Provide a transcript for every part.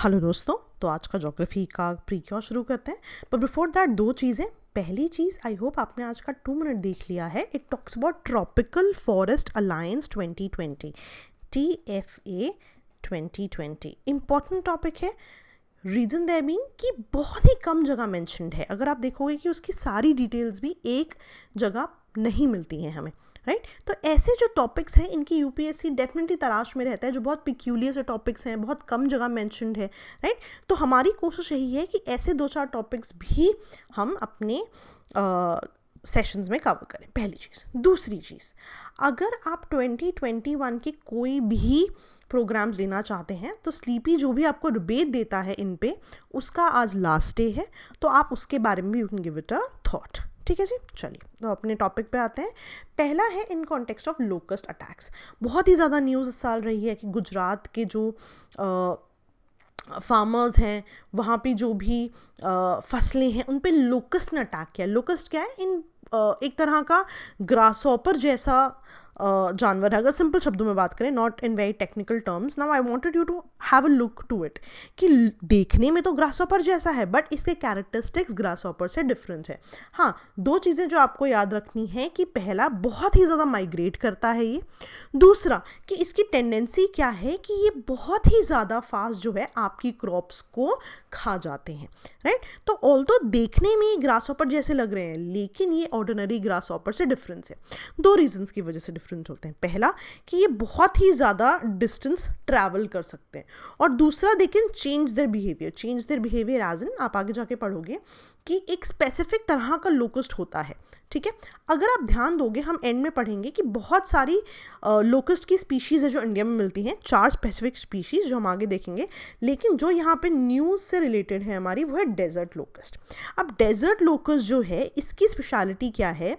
Hello दोस्तों, तो आज का ज्योग्राफी का प्रीक्योर शुरू करते हैं। पर बिफोर दैट दो चीज़ें। पहली चीज़, आई होप आपने आज का 2 मिनट देख लिया है। It talks about tropical forest alliance 2020, TFA 2020। Important topic है। रीजन देयर बीइंग कि बहुत ही कम जगह मेंशन्ड है। अगर आप देखोगे कि उसकी सारी डिटेल्स भी एक जगह नहीं मिलती हैं हमें, राइट। तो ऐसे जो टॉपिक्स हैं इनकी यूपीएससी डेफिनेटली तलाश में रहता है, जो बहुत पिक्यूलियर से टॉपिक्स हैं, बहुत कम जगह मेंशन्ड है, राइट। तो हमारी कोशिश यही है कि ऐसे 2-4 टॉपिक्स भी हम अपने सेशंस में कवर करें। पहली चीज़। दूसरी चीज़, अगर आप 2021 के कोई भी प्रोग्राम्स लेना चाहते हैं तो स्लीपी जो भी आपको रिबेट देता है इन पे, उसका आज लास्ट डे है, तो आप उसके बारे में भी you can give it a thought. ठीक है जी, चलिए तो अपने टॉपिक पे आते हैं। पहला है in context of locust attacks. बहुत ही ज़्यादा न्यूज़ इस साल रही है कि गुजरात के जो फार्मर्स हैं वहाँ पे जो भी फसलें हैं उन पे लोकस्ट ने अटैक किया। लोकस्ट क्या है? एक तरह का ग्रासहॉपर जैसा जानवर है, अगर सिंपल शब्दों में बात करें, not in very technical terms. Now I wanted you to have a look to it कि देखने में तो ग्रासहॉपर जैसा है बट इसके कैरेक्टरिस्टिक्स ग्रासहॉपर से डिफरेंट है। हाँ, दो चीज़ें जो आपको याद रखनी है कि पहला, बहुत ही ज़्यादा माइग्रेट करता है ये। दूसरा कि इसकी टेंडेंसी क्या है कि ये बहुत ही ज़्यादा फास्ट जो है आपकी क्रॉप्स को खा जाते हैं, राइट। तो ऑल्दो देखने में ग्रासहॉपर जैसे लग रहे हैं लेकिन ये ऑर्डिनरी ग्रासहॉपर से डिफरेंस है। दो रीजंस की वजह से डिफरेंट होते हैं। पहला कि ये बहुत ही ज़्यादा डिस्टेंस ट्रैवल कर सकते हैं, और दूसरा they can change their behaviour as in, आप आगे जाके पढ़ोगे कि एक स्पेसिफिक तरह का लोकस्ट होता है। ठीक है, अगर आप ध्यान दोगे हम एंड में पढ़ेंगे कि बहुत सारी लोकस्ट की स्पीशीज़ है जो इंडिया में मिलती हैं, 4 स्पेसिफिक स्पीशीज़ जो हम आगे देखेंगे। लेकिन जो यहाँ पे न्यूज़ से रिलेटेड है हमारी, वो है डेजर्ट लोकस्ट। अब डेजर्ट लोकस्ट जो है इसकी स्पेशलिटी क्या है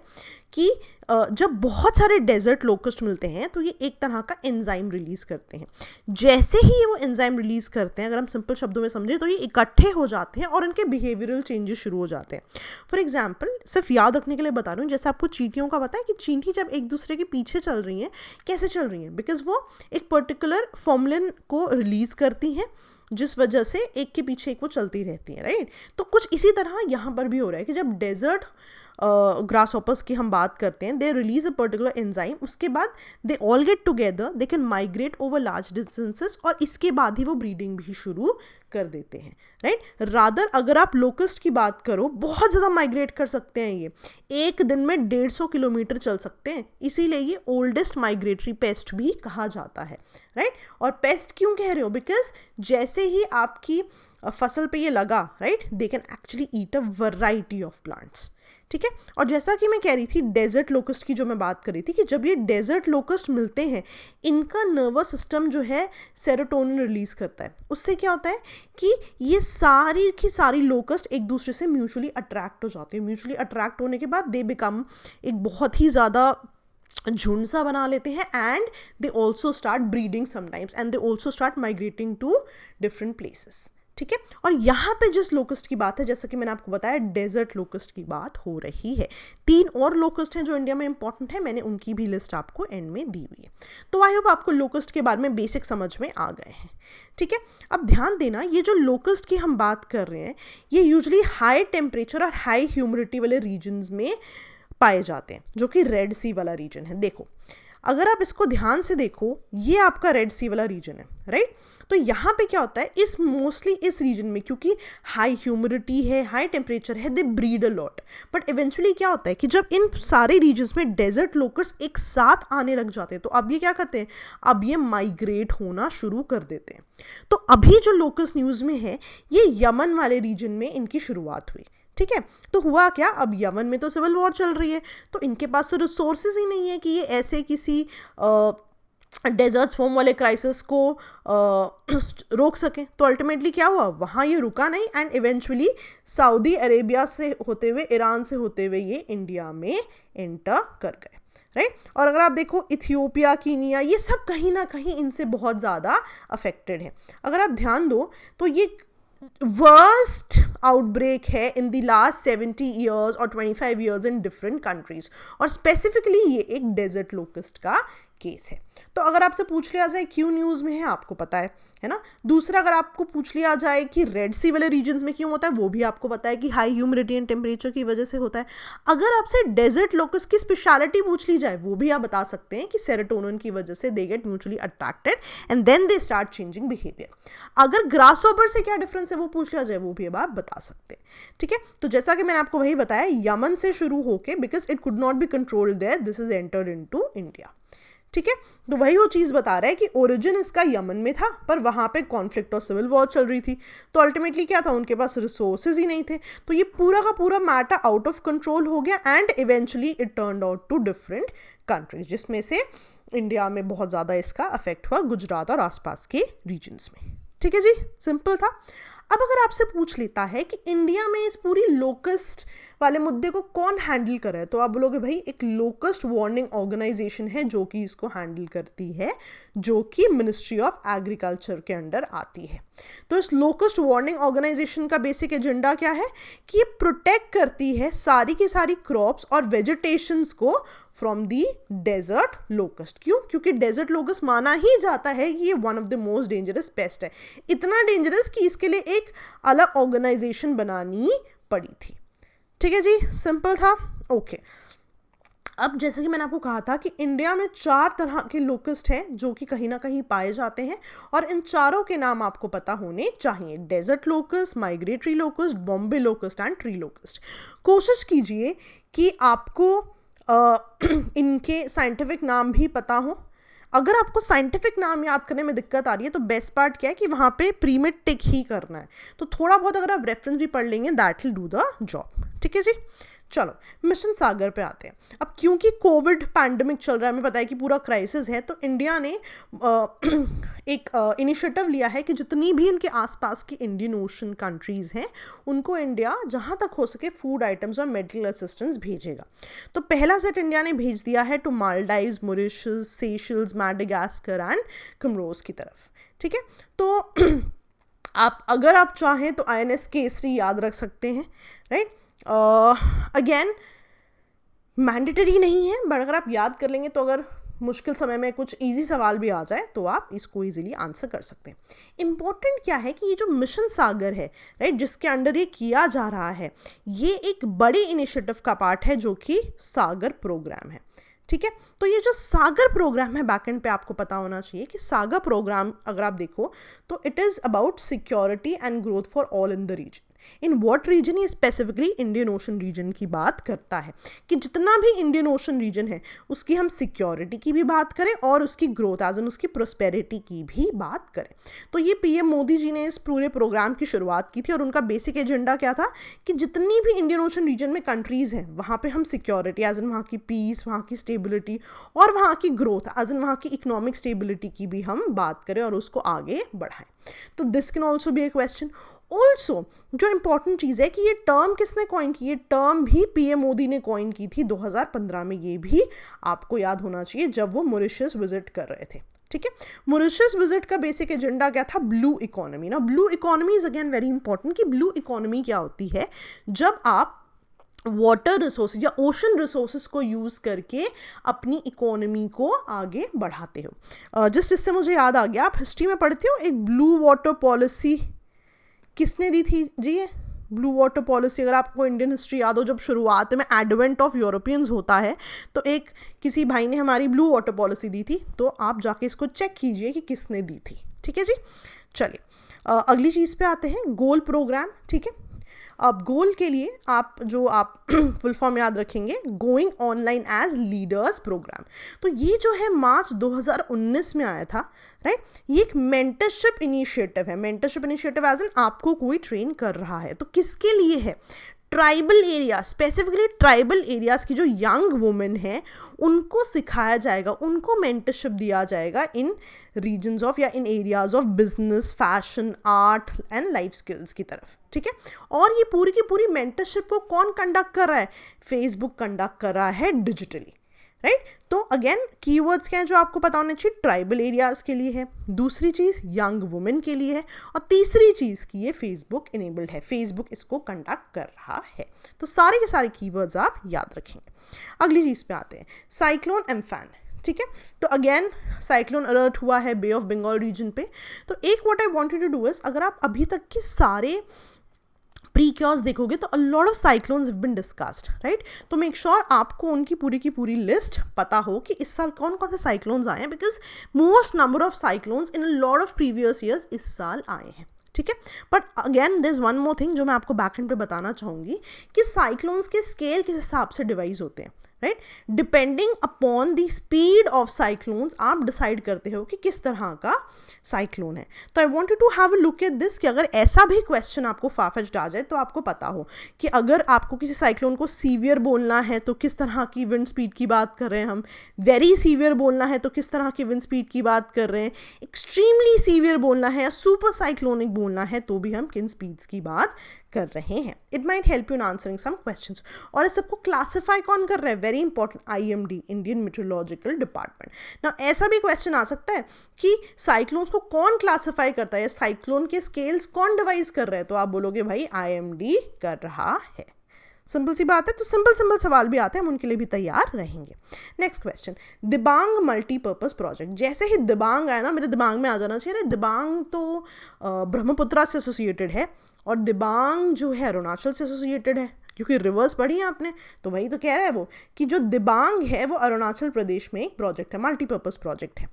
कि जब बहुत सारे डेजर्ट लोकस्ट मिलते हैं तो ये एक तरह का एंजाइम रिलीज़ करते हैं। जैसे ही ये वो एंजाइम रिलीज़ करते हैं, अगर हम सिंपल शब्दों में समझें तो ये इकट्ठे हो जाते हैं और इनके बिहेवियरल चेंजेस शुरू हो जाते हैं। फॉर एग्जांपल, सिर्फ याद रखने के लिए बता रही हूँ, जैसे आपको चींटियों का पता है कि चींटी जब एक दूसरे के पीछे चल रही हैं, कैसे चल रही हैं? बिकॉज वो एक पर्टिकुलर फॉर्मुलिन को रिलीज़ करती हैं जिस वजह से एक के पीछे एक वो चलती रहती हैं, राइट। तो कुछ इसी तरह यहाँ पर भी हो रहा है कि जब डेजर्ट ग्रासहॉपर्स की हम बात करते हैं, they release a particular enzyme, उसके बाद they all get together, they can migrate over large distances, और इसके बाद ही वो ब्रीडिंग भी शुरू कर देते हैं, राइट। रादर अगर आप लोकस्ट की बात करो, बहुत ज़्यादा माइग्रेट कर सकते हैं ये, एक दिन में 150 किलोमीटर चल सकते हैं, इसीलिए ये ओल्डेस्ट माइग्रेटरी पेस्ट भी कहा जाता है, राइट। और पेस्ट क्यों कह रहे हो? बिकॉज जैसे ही आपकी फसल पे ये लगा, right, they can actually eat a variety of plants. ठीक है, और जैसा कि मैं कह रही थी डेजर्ट लोकस्ट की, जो मैं बात कर रही थी कि जब ये डेजर्ट लोकस्ट मिलते हैं, इनका नर्वस सिस्टम जो है सेरोटोनिन रिलीज करता है। उससे क्या होता है कि ये सारी की सारी लोकस्ट एक दूसरे से म्यूचुअली अट्रैक्ट हो जाते हैं। म्यूचुअली अट्रैक्ट होने के बाद दे बिकम एक बहुत ही ज़्यादा झुंड सा बना लेते हैं, and they also start breeding sometimes, and they also start migrating to different places. ठीक है, और यहाँ पे जिस लोकस्ट की बात है, जैसा कि मैंने आपको बताया, डेजर्ट लोकस्ट की बात हो रही है। 3 और लोकस्ट हैं जो इंडिया में इंपॉर्टेंट है, मैंने उनकी भी लिस्ट आपको एंड में दी हुई है। तो आई होप आपको लोकस्ट के बारे में बेसिक समझ में आ गए हैं। ठीक है, अब ध्यान देना, ये जो लोकस्ट की हम बात कर रहे हैं, ये यूजुअली हाई टेम्परेचर और हाई ह्यूमिडिटी वाले रीजन्स में पाए जाते हैं, जो कि रेड सी वाला रीजन है। देखो, अगर आप इसको ध्यान से देखो, ये आपका रेड सी वाला रीजन है, राइट। तो यहाँ पे क्या होता है, इस मोस्टली इस रीजन में क्योंकि हाई ह्यूमिडिटी है, हाई टेम्परेचर है, they breed a lot. But eventually क्या होता है कि जब इन सारे रीजन्स में डेजर्ट लोकस्ट एक साथ आने लग जाते हैं, तो अब ये क्या करते हैं, अब ये माइग्रेट होना शुरू कर देते हैं। तो अभी जो लोकस्ट न्यूज़ में है, ये यमन वाले रीजन में इनकी शुरुआत हुई। ठीक है, तो हुआ क्या, अब यमन में तो सिविल वॉर चल रही है, तो इनके पास तो रिसोर्सेज ही नहीं है कि ये ऐसे किसी डेजर्ट स्वॉर्म वाले क्राइसिस को रोक सकें। तो अल्टीमेटली क्या हुआ, वहाँ ये रुका नहीं, एंड इवेंचुअली सऊदी अरेबिया से होते हुए, ईरान से होते हुए ये इंडिया में एंटर कर गए, राइट। और अगर आप देखो इथियोपिया, कीनिया, ये सब कहीं ना कहीं इनसे बहुत ज़्यादा अफेक्टेड है। अगर आप ध्यान दो तो ये वर्स्ट आउटब्रेक है इन द लास्ट 70 ईयर्स और 25 ईयर्स इन डिफरेंट कंट्रीज, और स्पेसिफिकली ये एक डेजर्ट लोकस्ट का केस है। तो अगर आपसे पूछ लिया जाए क्यों न्यूज़ में है, आपको पता है ना। दूसरा, अगर आपको पूछ लिया जाए कि रेड सी वाले रीजन्स में क्यों होता है, वो भी आपको पता है कि हाई ह्यूमिडिटी एंड टेम्परेचर की वजह से होता है। अगर आपसे डेजर्ट लोकस्ट की स्पेशलिटी पूछ ली जाए, वो भी आप बता सकते हैं कि सेरोटोनिन की वजह से they get mutually attracted and then they start changing behaviour. अगर ग्रासहॉपर से क्या डिफरेंस है वो पूछ लिया जाए, वो भी अब आप बता सकते हैं, ठीक है। तो जैसा कि मैंने आपको वही बताया, यमन से शुरू होके, because it could not be controlled there, this is entered into India, ठीक है। तो वही वो चीज़ बता रहा है कि ओरिजिन इसका यमन में था, पर वहाँ पे कॉन्फ्लिक्ट और सिविल वॉर चल रही थी, तो अल्टीमेटली क्या था, उनके पास रिसोर्सेज ही नहीं थे, तो ये पूरा का पूरा मैटर आउट ऑफ कंट्रोल हो गया and eventually it turned out to different countries, जिसमें से इंडिया में बहुत ज़्यादा इसका अफेक्ट हुआ, गुजरात और आसपास के रीजन्स में, ठीक है जी, सिंपल था। अब अगर आपसे पूछ लेता है कि इंडिया में इस पूरी लोकस्ट वाले मुद्दे को कौन हैंडल कर रहा है, तो आप बोलोगे भाई एक लोकस्ट वार्निंग ऑर्गेनाइजेशन है जो कि इसको हैंडल करती है, जो कि मिनिस्ट्री ऑफ एग्रीकल्चर के अंडर आती है। तो इस लोकस्ट वार्निंग ऑर्गेनाइजेशन का बेसिक एजेंडा क्या है कि ये प्रोटेक्ट करती है सारी की सारी क्रॉप्स और वेजिटेशंस को फ्रॉम दी डेजर्ट लोकस्ट। क्यों? क्योंकि डेजर्ट लोकस्ट माना ही जाता है कि ये one of the most dangerous paste है, इतना डेंजरस कि इसके लिए एक अलग ऑर्गेनाइजेशन बनानी पड़ी थी, ठीक है जी, सिंपल था, ओके। अब जैसे कि मैंने आपको कहा था कि इंडिया में 4 तरह के लोकस्ट हैं जो कि कहीं ना कहीं पाए जाते हैं, और इन चारों के नाम आपको पता होने चाहिए, desert locust, migratory locust, Bombay locust and tree locust. कोशिश कीजिए कि आपको इनके साइंटिफिक नाम भी पता हो। अगर आपको साइंटिफिक नाम याद करने में दिक्कत आ रही है तो बेस्ट पार्ट क्या है कि वहाँ पे प्री में टिक ही करना है, तो थोड़ा बहुत अगर आप रेफरेंस भी पढ़ लेंगे that will do the job, ठीक है जी। चलो मिशन सागर पे आते हैं। अब क्योंकि कोविड पैंडमिक चल रहा है, हमें पता है कि पूरा क्राइसिस है, तो इंडिया ने एक इनिशिएटिव लिया है कि जितनी भी इनके आसपास की इंडियन ओशन कंट्रीज़ हैं उनको इंडिया जहाँ तक हो सके फूड आइटम्स और मेडिकल असिस्टेंस भेजेगा। तो पहला सेट इंडिया ने भेज दिया है to Maldives, Mauritius, Seychelles, Madagascar and Comoros की तरफ, ठीक है। तो आप अगर आप चाहें तो INS केसरी याद रख सकते हैं, राइट। अगेन मैंडेटरी नहीं है, बट अगर आप याद कर लेंगे तो अगर मुश्किल समय में कुछ इजी सवाल भी आ जाए तो आप इसको इजीली आंसर कर सकते हैं। इम्पोर्टेंट क्या है कि ये जो मिशन सागर है, राइट, जिसके अंडर ये किया जा रहा है, ये एक बड़े इनिशिएटिव का पार्ट है जो कि सागर प्रोग्राम है, ठीक है। तो ये जो सागर प्रोग्राम है, बैकएंड पे आपको पता होना चाहिए कि सागर प्रोग्राम अगर आप देखो तो it is about security and growth for all in the region. In what region? ये स्पेसिफिकली इंडियन ओशन रीजन की बात करता है कि जितना भी इंडियन ओशन रीजन है उसकी हम सिक्योरिटी की भी बात करें और उसकी ग्रोथ एज इन उसकी प्रोस्पेरिटी की भी बात करें। तो ये PM मोदी जी ने इस पूरे प्रोग्राम की शुरुआत की थी और उनका बेसिक एजेंडा क्या था कि जितनी भी इंडियन ओशन रीजन में कंट्रीज़ हैं वहाँ पे हम सिक्योरिटी एज इन वहाँ की पीस, वहाँ की स्टेबिलिटी और वहाँ की ग्रोथ एज इन वहाँ की इकोनॉमिक स्टेबिलिटी की भी हम बात करें और उसको आगे बढ़ाएं। तो this can also be A question. Also जो इंपॉर्टेंट चीज़ है कि ये टर्म किसने कॉइन की? ये टर्म भी PM मोदी ने कॉइन की थी 2015 में, ये भी आपको याद होना चाहिए जब वो मॉरिशस विजिट कर रहे थे, ठीक है। मॉरिशस विजिट का बेसिक एजेंडा क्या था? Blue economy. ना blue economy is again very important कि ब्लू इकोनॉमी क्या होती है, जब आप वाटर रिसोर्सेज या ओशन रिसोर्सेज को यूज़ करके अपनी इकोनॉमी को आगे बढ़ाते हो। जस्ट इससे मुझे याद आ गया, आप हिस्ट्री में पढ़ते हो एक ब्लू वाटर पॉलिसी किसने दी थी जी? ये ब्लू वाटर पॉलिसी, अगर आपको इंडियन हिस्ट्री याद हो, जब शुरुआत में एडवेंट ऑफ यूरोपियंस होता है तो एक किसी भाई ने हमारी ब्लू वाटर पॉलिसी दी थी, तो आप जाके इसको चेक कीजिए कि किसने दी थी, ठीक है जी। चलिए अगली चीज़ पे आते हैं, गोल प्रोग्राम, ठीक है। अब गोल के लिए आप फुल फॉर्म याद रखेंगे, going online as leaders programme. तो ये जो है मार्च 2019 में आया था, राइट। ये एक मेंटरशिप इनिशिएटिव है। मेंटरशिप इनिशिएटिव एज इन आपको कोई ट्रेन कर रहा है, तो किसके लिए है? Tribal area, specifically tribal areas की जो यंग वुमेन है उनको सिखाया जाएगा, उनको मेंटरशिप दिया जाएगा इन रीजन्स ऑफ या in areas of business, fashion, art and life skills की तरफ, ठीक है। और ये पूरी की पूरी मेंटरशिप को कौन कंडक्ट कर रहा है? फेसबुक कंडक्ट कर रहा है डिजिटली, राइट। तो अगेन कीवर्ड्स क्या हैं जो आपको पता होना चाहिए? ट्राइबल एरियाज के लिए है, दूसरी चीज़ यंग वुमेन के लिए है, और तीसरी चीज़ की ये फेसबुक इनेबल्ड है, फेसबुक इसको कंडक्ट कर रहा है। तो सारे के सारे कीवर्ड्स आप याद रखेंगे। अगली चीज़ पे आते हैं, साइक्लोन एम्फान, ठीक है। तो अगेन साइक्लोन अलर्ट हुआ है बे ऑफ बंगाल रीजन पे। तो एक what I wanted to do is, अगर आप अभी तक के सारे प्रीक्योर्स देखोगे तो a lot of cyclones have been discussed, right. तो मेक श्योर आपको उनकी पूरी की पूरी लिस्ट पता हो कि इस साल कौन कौन से साइक्लोन्स आए हैं, because most number of cyclones in a lot of previous years इस साल आए हैं, ठीक है। But again there is one more thing जो मैं आपको बैक एंड पे बताना चाहूँगी कि साइक्लोन्स के स्केल किस हिसाब से डिवाइज होते हैं, right. Depending upon the speed of cyclones आप डिसाइड करते हो कि किस तरह का साइक्लोन है। तो I wanted to have a look at this कि अगर ऐसा भी क्वेश्चन आपको फाफेच्ड आ जाए तो आपको पता हो कि अगर आपको किसी साइक्लोन को सीवियर बोलना है तो किस तरह की विंड स्पीड की बात कर रहे हैं हम, वेरी सीवियर बोलना है तो किस तरह की विंड स्पीड की बात कर रहे हैं, एक्सट्रीमली सीवियर बोलना है या सुपर साइक्लोनिक बोलना है तो भी हम किन स्पीड्स की बात कर रहे हैं। It might help you in answering some questions. और इस सबको क्लासिफाई कौन कर रहा है, very important, IMD, Indian meteorological department. ना ऐसा भी क्वेश्चन आ सकता है कि साइक्लोन्स को कौन क्लासिफाई करता है, साइक्लोन के स्केल्स कौन डिवाइज कर रहा है, तो आप बोलोगे भाई IMD कर रहा है। सिंपल सी बात है। तो सिंपल सवाल भी आते हैं, हम उनके लिए भी तैयार रहेंगे। Next question, Dibang multipurpose project. जैसे ही दिबांग आया ना मेरे दिमाग में आ जाना चाहिए, दिबांग तो ब्रह्मपुत्रा से एसोसिएटेड है और दिबांग जो है अरुणाचल से एसोसिएटेड है, क्योंकि रिवर्स पढ़ी है आपने। तो वही तो कह रहा है वो कि जो दिबांग है वो अरुणाचल प्रदेश में एक प्रोजेक्ट है, मल्टीपर्पज़ प्रोजेक्ट है।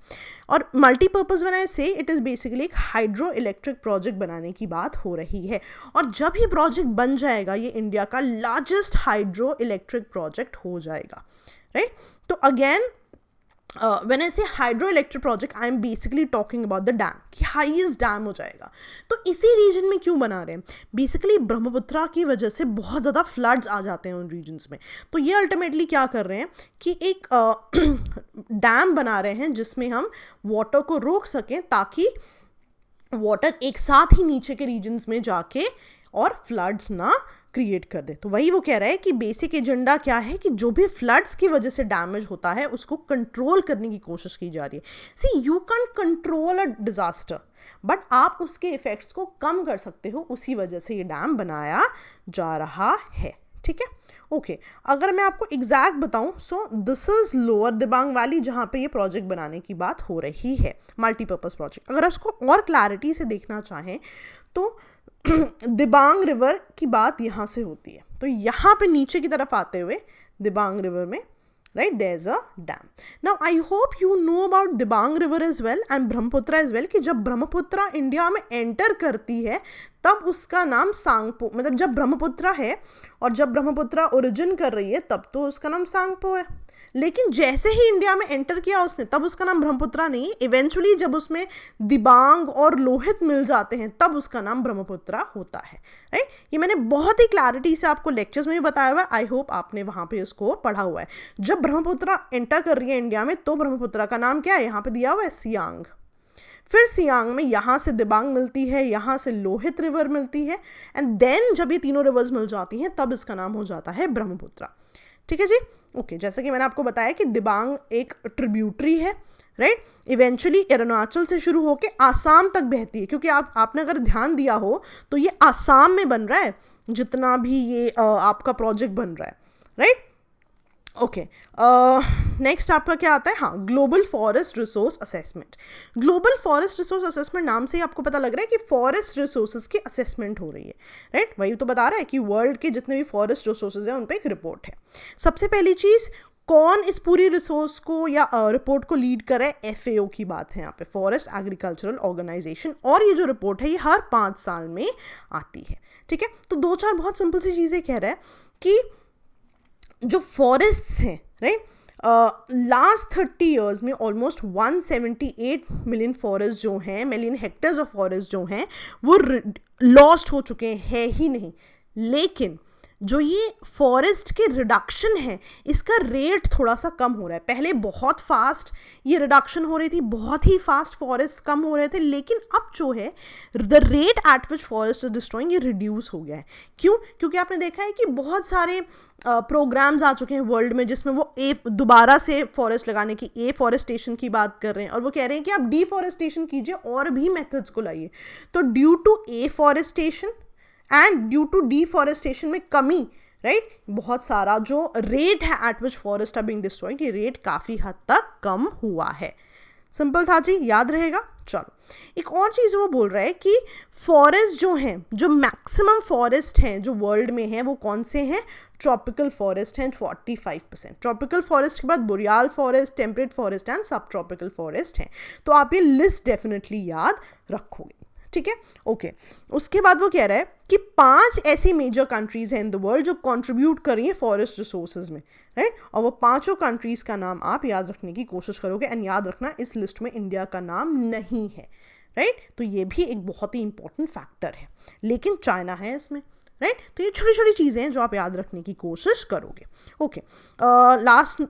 और मल्टीपर्पज़ बनाए से इट इज़ बेसिकली एक हाइड्रो इलेक्ट्रिक प्रोजेक्ट बनाने की बात हो रही है। और जब ये प्रोजेक्ट बन जाएगा ये इंडिया का लार्जेस्ट हाइड्रो इलेक्ट्रिक प्रोजेक्ट हो जाएगा, राइट। तो again when I say hydroelectric project, I am basically talking about the dam, कि हाईएस्ट डैम हो जाएगा। तो इसी रीजन में क्यों बना रहे हैं, बेसिकली ब्रह्मपुत्रा की वजह से बहुत ज़्यादा फ्लड्स आ जाते हैं उन रीजन्स में। तो ये अल्टीमेटली क्या कर रहे हैं कि एक डैम बना रहे हैं जिसमें हम वाटर को रोक सकें ताकि वाटर एक साथ ही नीचे के रीजन्स में जाके और फ्लड्स ना क्रिएट कर दे। तो वही वो कह रहा है कि बेसिक एजेंडा क्या है कि जो भी फ्लड्स की वजह से डैमेज होता है उसको कंट्रोल करने की कोशिश की जा रही है। See you can control a disaster but आप उसके इफेक्ट्स को कम कर सकते हो, उसी वजह से ये डैम बनाया जा रहा है, ठीक है। ओके, अगर मैं आपको एग्जैक्ट बताऊं, so this is lower Dibang valley जहां पे ये प्रोजेक्ट बनाने की बात हो रही है, मल्टीपर्पज प्रोजेक्ट। अगर उसको और क्लैरिटी से देखना चाहें तो दिबांग रिवर की बात यहाँ से होती है। तो यहाँ पे नीचे की तरफ आते हुए दिबांग रिवर में, right, there is a dam. Now I hope you know about Dibang river as well and Brahmaputra as well, कि जब ब्रह्मपुत्रा इंडिया में एंटर करती है तब उसका नाम सांगपो, मतलब जब ब्रह्मपुत्रा है और जब ब्रह्मपुत्रा ओरिजिन कर रही है तब तो उसका नाम सांगपो है, लेकिन जैसे ही इंडिया में एंटर किया उसने तब उसका नाम ब्रह्मपुत्रा नहीं, इवेंचुअली जब उसमें दिबांग और लोहित मिल जाते हैं तब उसका नाम ब्रह्मपुत्रा होता है, राइट। ये मैंने बहुत ही क्लैरिटी से आपको लेक्चर्स में भी बताया हुआ है, आई होप आपने वहाँ पे उसको पढ़ा हुआ है। जब ब्रह्मपुत्रा एंटर कर रही है इंडिया में तो ब्रह्मपुत्रा का नाम क्या है, यहाँ पे दिया हुआ है सियांग। फिर सियांग में यहाँ से दिबांग मिलती है, यहाँ से लोहित रिवर मिलती है, एंड देन जब ये तीनों रिवर्स मिल जाती हैं तब इसका नाम हो जाता है ब्रह्मपुत्रा, ठीक है जी। ओके, जैसे कि मैंने आपको बताया कि दिबांग एक ट्रिब्यूटरी है, राइट, इवेंचुअली अरुणाचल से शुरू होके आसाम तक बहती है, क्योंकि आपने अगर ध्यान दिया हो तो ये आसाम में बन रहा है जितना भी ये आपका प्रोजेक्ट बन रहा है, राइट। ओके, नेक्स्ट आपका क्या आता है, हाँ, global forest resource assessment. Global forest resource assessment नाम से ही आपको पता लग रहा है कि फॉरेस्ट रिसोर्सेज की असेसमेंट हो रही है, राइट। वही तो बता रहा है कि वर्ल्ड के जितने भी फॉरेस्ट रिसोर्सेज हैं उन पर एक रिपोर्ट है। सबसे पहली चीज़, कौन इस पूरी रिसोर्स को या रिपोर्ट को लीड कर रहा है, FAO की बात है यहाँ पे, फॉरेस्ट एग्रीकल्चरल ऑर्गेनाइजेशन, और ये जो रिपोर्ट है ये हर 5 साल में आती है, ठीक है। तो 2-4 बहुत सिंपल सी चीज़ें कह रहा है कि जो फॉरेस्ट्स हैं, राइट, लास्ट 30 ईयर्स में ऑलमोस्ट 178 मिलियन फॉरेस्ट जो हैं, मिलियन हेक्टेयर्स ऑफ फॉरेस्ट जो हैं वो लॉस्ट हो चुके हैं, है ही नहीं। लेकिन जो ये फॉरेस्ट के रिडक्शन है इसका रेट थोड़ा सा कम हो रहा है। पहले बहुत फास्ट ये रिडक्शन हो रही थी, बहुत ही फास्ट फॉरेस्ट कम हो रहे थे, लेकिन अब जो है the rate at which forest is destroying ये रिड्यूस हो गया है। क्यों? क्योंकि आपने देखा है कि बहुत सारे प्रोग्राम्स आ चुके हैं वर्ल्ड में जिसमें वो दोबारा से फॉरेस्ट लगाने की एफॉरेस्टेशन की बात कर रहे हैं, और वो कह रहे हैं कि आप डिफॉरेस्टेशन कीजिए और भी मेथड्स को लाइए। तो due to afforestation and due to deforestation में कमी, राइट बहुत सारा जो रेट है at which forest are being destroyed, ये रेट काफ़ी हद तक कम हुआ है। सिंपल था जी, याद रहेगा। चलो एक और चीज़ वो बोल रहा है कि फॉरेस्ट जो हैं, जो मैक्सिमम फॉरेस्ट हैं जो वर्ल्ड में हैं वो कौन से हैं, ट्रॉपिकल फॉरेस्ट हैं 45%। ट्रॉपिकल फॉरेस्ट के बाद बोरियाल फॉरेस्ट, टेम्परेट फॉरेस्ट एंड सब ट्रॉपिकल फॉरेस्ट हैं। तो आप ये लिस्ट डेफिनेटली याद रखोगे, ठीक है। ओके उसके बाद वो कह रहा है कि 5 ऐसी मेजर कंट्रीज हैं इन द वर्ल्ड जो कंट्रीब्यूट कर रही हैं फॉरेस्ट रिसोर्सेज में, राइट और वो 5 कंट्रीज का नाम आप याद रखने की कोशिश करोगे। एंड याद रखना इस लिस्ट में इंडिया का नाम नहीं है, राइट तो ये भी एक बहुत ही इंपॉर्टेंट फैक्टर है, लेकिन चाइना है इसमें, राइट तो ये छोटी छोटी चीज़ें हैं जो आप याद रखने की कोशिश करोगे। ओके लास्ट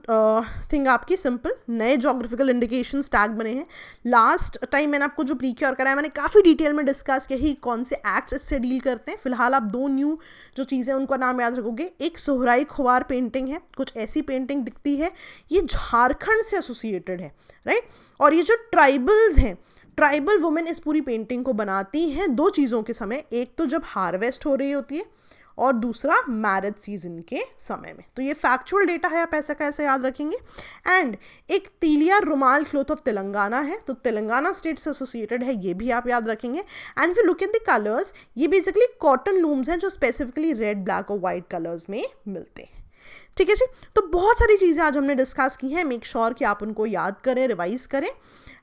थिंग आपकी सिंपल नए जोग्राफिकल इंडिकेशंस टैग बने हैं। लास्ट टाइम मैंने आपको जो प्रीक्योर कराया मैंने काफ़ी डिटेल में डिस्कस किया ही कौन से एक्ट्स इससे डील करते हैं। फिलहाल आप 2 न्यू जो चीज़ें उनका नाम याद रखोगे, एक सोहराई खुवार पेंटिंग है, कुछ ऐसी पेंटिंग दिखती है, ये झारखंड से एसोसिएटेड है, राइट और ये जो ट्राइबल्स हैं, ट्राइबल वुमेन इस पूरी पेंटिंग को बनाती हैं 2 चीज़ों के समय, एक तो जब हार्वेस्ट हो रही होती है और दूसरा मैरिज सीजन के समय में। तो ये फैक्चुअल डेटा है, आप ऐसा कैसे याद रखेंगे। एंड एक तीलिया रुमाल क्लोथ ऑफ तेलंगाना है, तो तेलंगाना स्टेट से एसोसिएटेड है, ये भी आप याद रखेंगे। And if you look at the colours, ये बेसिकली कॉटन लूम्स हैं जो स्पेसिफिकली रेड, ब्लैक और वाइट कलर्स में मिलते हैं, ठीक है जी। तो बहुत सारी चीज़ें आज हमने डिस्कस की हैं, मेक श्योर कि आप उनको याद करें, रिवाइज करें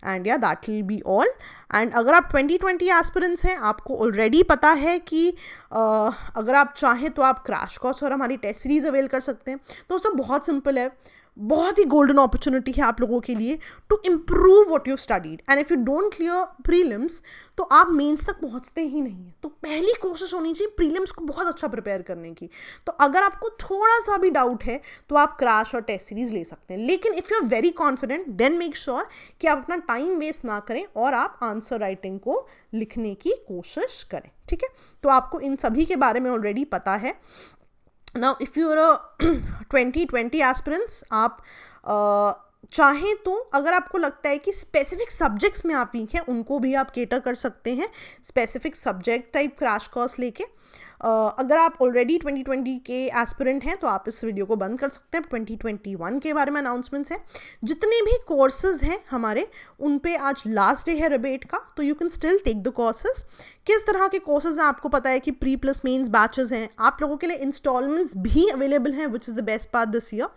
एंड या that will be all. And अगर आप 2020 एस्पिरेंट्स हैं, आपको ऑलरेडी पता है कि अगर आप चाहें तो आप क्रैश कोर्स और हमारी टेस्ट सीरीज अवेल कर सकते हैं। दोस्तों बहुत सिंपल है, बहुत ही गोल्डन अपॉर्चुनिटी है आप लोगों के लिए to improve what you studied. And if you don't clear prelims तो आप मेंस तक पहुंचते ही नहीं हैं। तो पहली कोशिश होनी चाहिए प्रीलिम्स को बहुत अच्छा प्रिपेयर करने की। तो अगर आपको थोड़ा सा भी डाउट है तो आप क्रैश और टेस्ट सीरीज ले सकते हैं, लेकिन if you are very confident then make sure कि आप अपना टाइम वेस्ट ना करें और आप आंसर राइटिंग को लिखने की कोशिश करें, ठीक है। तो आपको इन सभी के बारे में ऑलरेडी पता है। Now if you are a 2020 aspirants, आप चाहें तो अगर आपको लगता है कि स्पेसिफिक सब्जेक्ट्स में आप वीक हैं उनको भी आप केटर कर सकते हैं specific subject type crash course लेके। अगर आप ऑलरेडी 2020 के एस्पिरेंट हैं तो आप इस वीडियो को बंद कर सकते हैं। 2021 के बारे में अनाउंसमेंट्स हैं, जितने भी कोर्सेज हैं हमारे उन पे आज लास्ट डे है रिबेट का, तो you can still take the courses. किस तरह के कोर्सेज हैं आपको पता है कि प्री प्लस मेंस बैचेस हैं, आप लोगों के लिए इंस्टॉलमेंट्स भी अवेलेबल हैं which is the best part this year.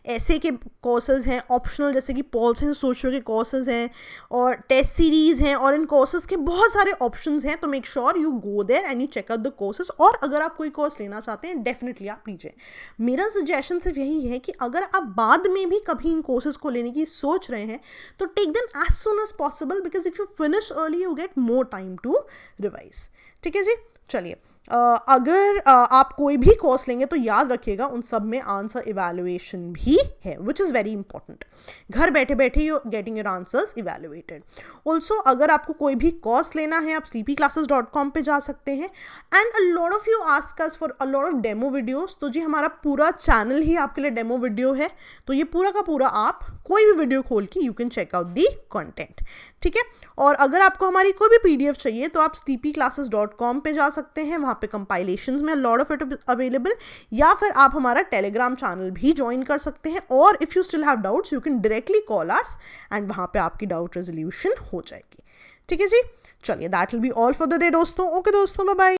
ऐसे के कोर्सेज हैं ऑप्शनल जैसे कि पॉल साइंस सोशियो के कोर्सेज हैं और टेस्ट सीरीज़ हैं और इन कोर्सेज के बहुत सारे ऑप्शंस हैं। तो make sure you go there and you check out the courses. और अगर आप कोई कोर्स लेना चाहते हैं डेफिनेटली आप लीजिए। मेरा सजेशन सिर्फ यही है कि अगर आप बाद में भी कभी इन कोर्सेज को लेने की सोच रहे हैं तो take them as soon as possible, because if you finish early you get more time to revise, ठीक है जी। चलिए अगर आप कोई भी कोर्स लेंगे तो याद रखिएगा उन सब में आंसर इवैल्यूएशन भी है विच इज़ वेरी इंपॉर्टेंट। घर बैठे बैठे you getting your answers evaluated. Also अगर आपको कोई भी कोर्स लेना है आप sleepyclasses.com पे जा सकते हैं। And a lot of you ask us for a lot of demo videos, तो जी हमारा पूरा चैनल ही आपके लिए डेमो वीडियो है। तो ये पूरा का पूरा आप कोई भी वीडियो खोल के you can check out the content, ठीक है। और अगर आपको हमारी कोई भी PDF चाहिए तो आप sleepyclasses.com पे जा सकते हैं, वहाँ पे कंपाइलेशंस में लॉट ऑफ इट अवेलेबल, या फिर आप हमारा टेलीग्राम चैनल भी ज्वाइन कर सकते हैं। और if you still have doubts you can directly call us and वहाँ पे आपकी डाउट रेजोल्यूशन हो जाएगी, ठीक है जी। चलिए that will be all for the day दोस्तों। ओके दोस्तों, बाय बाय।